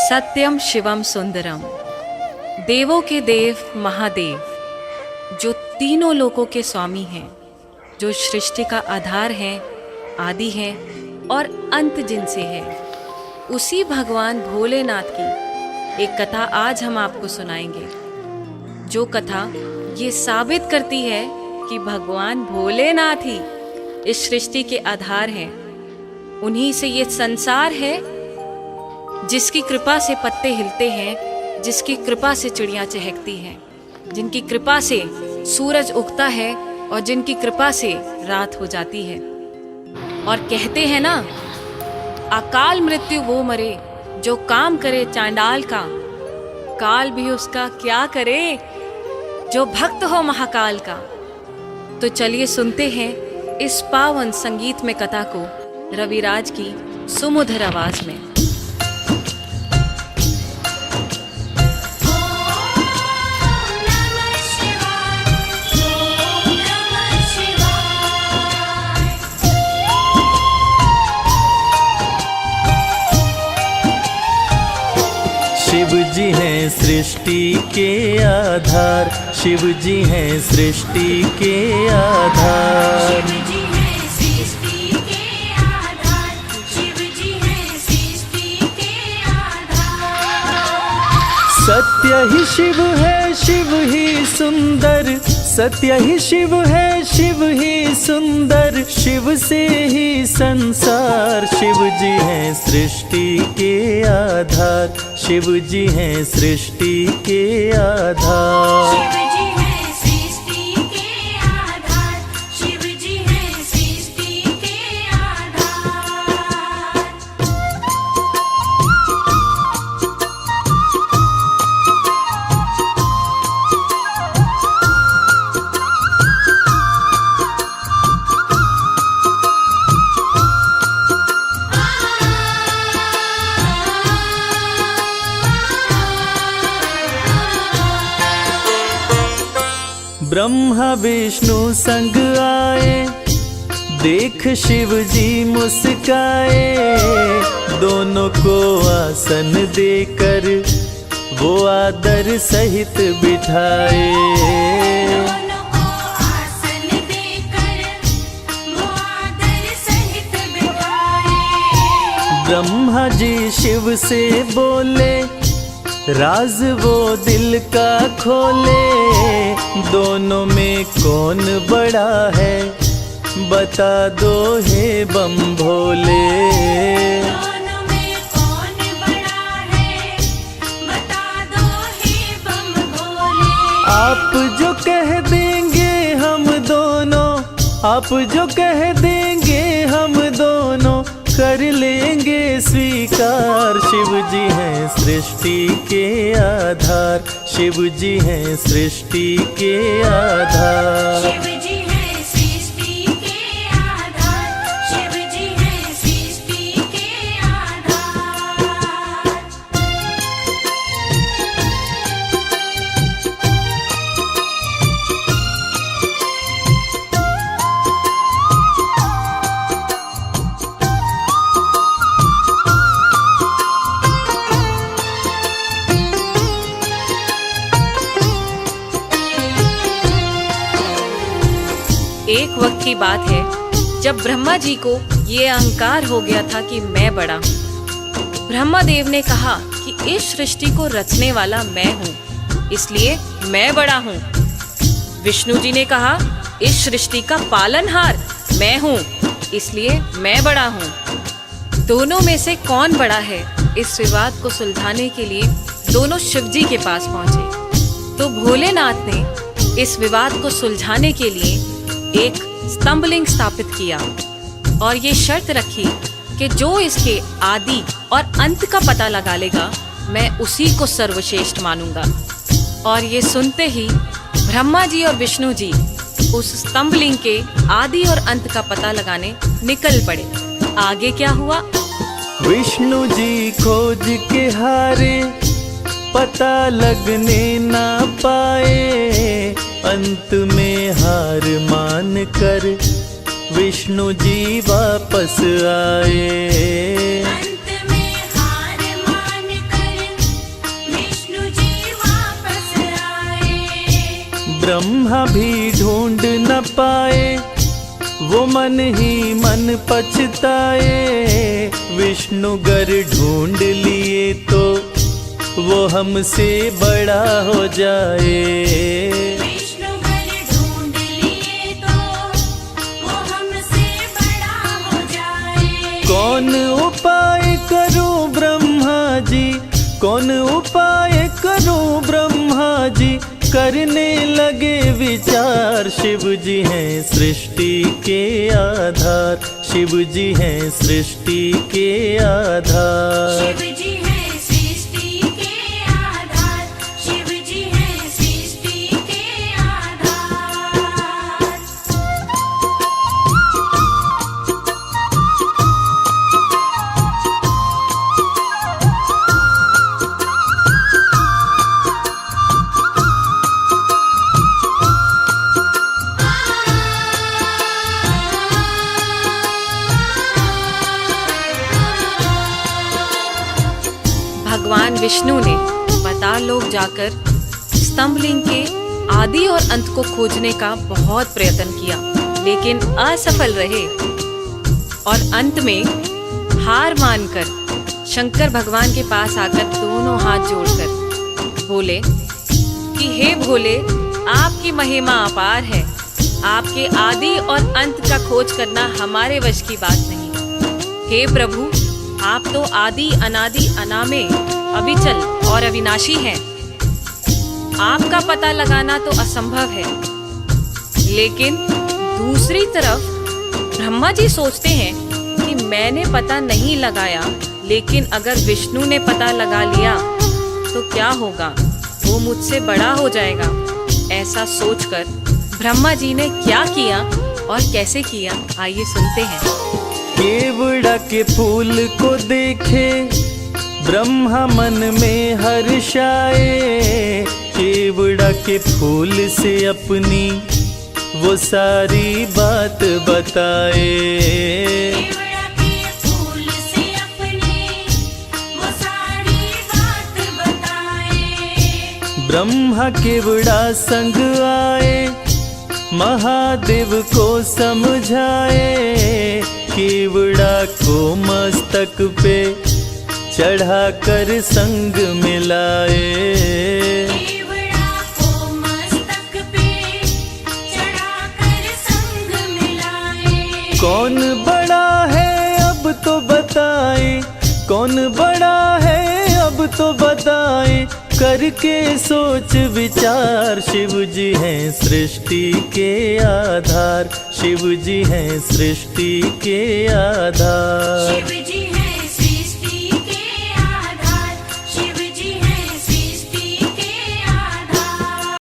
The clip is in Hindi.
सत्यम शिवम सुंदरम, देवों के देव महादेव, जो तीनों लोकों के स्वामी हैं, जो सृष्टि का आधार हैं, आदि हैं और अंत जिनसे है, उसी भगवान भोलेनाथ की एक कथा आज हम आपको सुनाएंगे। जो कथा ये साबित करती है कि भगवान भोलेनाथ ही इस सृष्टि के आधार हैं। उन्हीं से ये संसार है, जिसकी कृपा से पत्ते हिलते हैं, जिसकी कृपा से चिड़ियाँ चहकती हैं, जिनकी कृपा से सूरज उगता है और जिनकी कृपा से रात हो जाती है। और कहते हैं ना, अकाल मृत्यु वो मरे जो काम करे चांडाल का, काल भी उसका क्या करे जो भक्त हो महाकाल का। तो चलिए सुनते हैं इस पावन संगीत में कथा को रविराज की सुमधुर आवाज में। शिव जी हैं सृष्टि के आधार, शिव जी हैं सृष्टि के आधार। शिव जी हैं सृष्टि के आधार, शिव जी हैं सृष्टि के आधार। सत्य ही शिव है, शिव ही सुंदर, सत्य ही शिव है, शिव ही सुंदर, शिव से ही संसार। शिव जी हैं सृष्टि के आधार, शिव जी हैं सृष्टि के आधार। शिव जी हैं सृष्टि के आधार, शिव जी हैं सृष्टि के आधार। ब्रह्मा विष्णु संग आए, देख शिव जी मुस्काए, दोनों को आसन देकर वो आदर सहित बिठाए। दोनों को आसन देकर वो आदर सहित बिठाए। ब्रह्मा जी शिव से बोले, राज वो दिल का खोले, दोनों में कौन बड़ा है बता दो हे बम भोले। दोनों में कौन बड़ा है बता दो हे बम भोले। आप जो कह देंगे हम दोनों, आप जो कह देंगे हम दोनों कर लेंगे स्वीकार। शिव जी हैं सृष्टि के आधार, शिव जी हैं सृष्टि के आधार। शिव जी हैं सृष्टि के आधार, शिव जी हैं सृष्टि के आधार। एक वक्त की बात है जब ब्रह्मा जी को ये अहंकार हो गया था कि मैं बड़ा हूँ। ब्रह्मा देव ने कहा कि इस सृष्टि को रचने वाला मैं हूँ, इसलिए मैं बड़ा हूँ। विष्णु जी ने कहा इस सृष्टि का पालनहार मैं हूँ, इसलिए मैं बड़ा हूँ। दोनों में से कौन बड़ा है, इस विवाद को सुलझाने के लिए दोनों शिव जी के पास पहुंचे। तो भोलेनाथ ने इस विवाद को सुलझाने के लिए एक स्तंभलिंग स्थापित किया और ये शर्त रखी कि जो इसके आदि और अंत का पता लगा लेगा, मैं उसी को सर्वश्रेष्ठ मानूंगा। और ये सुनते ही ब्रह्मा जी और विष्णु जी उस स्तंभलिंग के आदि और अंत का पता लगाने निकल पड़े। आगे क्या हुआ? विष्णु जी खोज के हारे, पता लगने ना पाए, अंत में हार मान कर विष्णु जी वापस आए। अंत में हार मान कर ब्रह्मा भी ढूंढ न पाए, वो मन ही मन पछताए। विष्णु गर ढूंढ लिए तो वो हमसे बड़ा हो जाए। विष्णु गर ढूंढ लिए तो वो हमसे बड़ा हो जाए। कौन उपाय करूं ब्रह्मा जी, कौन उपाय करूं ब्रह्मा जी, करने लगे विचार। शिव जी हैं सृष्टि के आधार, शिव जी हैं सृष्टि के आधार। शिव जी हैं सृष्टि के आधार, शिव जी हैं सृष्टि के आधार। भगवान विष्णु ने पाताल लोक जाकर स्तंभलिंग के आदि और अंत को खोजने का बहुत प्रयत्न किया, लेकिन असफल रहे और अंत में हार मानकर शंकर भगवान के पास आकर दोनों हाथ जोड़कर बोले कि हे भोले, आपकी महिमा अपार है, आपके आदि और अंत का खोज करना हमारे वश की बात नहीं। हे प्रभु, आप तो आदि अनादि अनामे, अविचल और अविनाशी हैं। आपका पता लगाना तो असंभव है। लेकिन दूसरी तरफ ब्रह्मा जी सोचते हैं कि मैंने पता नहीं लगाया, लेकिन अगर विष्णु ने पता लगा लिया तो क्या होगा, वो मुझसे बड़ा हो जाएगा। ऐसा सोचकर ब्रह्मा जी ने क्या किया और कैसे किया, आइए सुनते हैं। केवड़ा के फूल को देखे ब्रह्मा मन में हर्षाए। केवड़ा के फूल से अपनी वो सारी बात बताए। केवड़ा के फूल से अपने वो सारी बात बताए। ब्रह्मा केवड़ा संग आए, महादेव को समझाए। केवड़ा को मस्तक पे चढ़ाकर संग मिलाए। केवड़ा को मस्तक पे चढ़ाकर संग मिलाए। कौन बड़ा है अब तो बताए, कौन बड़ा है अब तो बताए, करके सोच विचार। शिव जी हैं सृष्टि के आधार, शिव जी हैं सृष्टि के आधार। शिव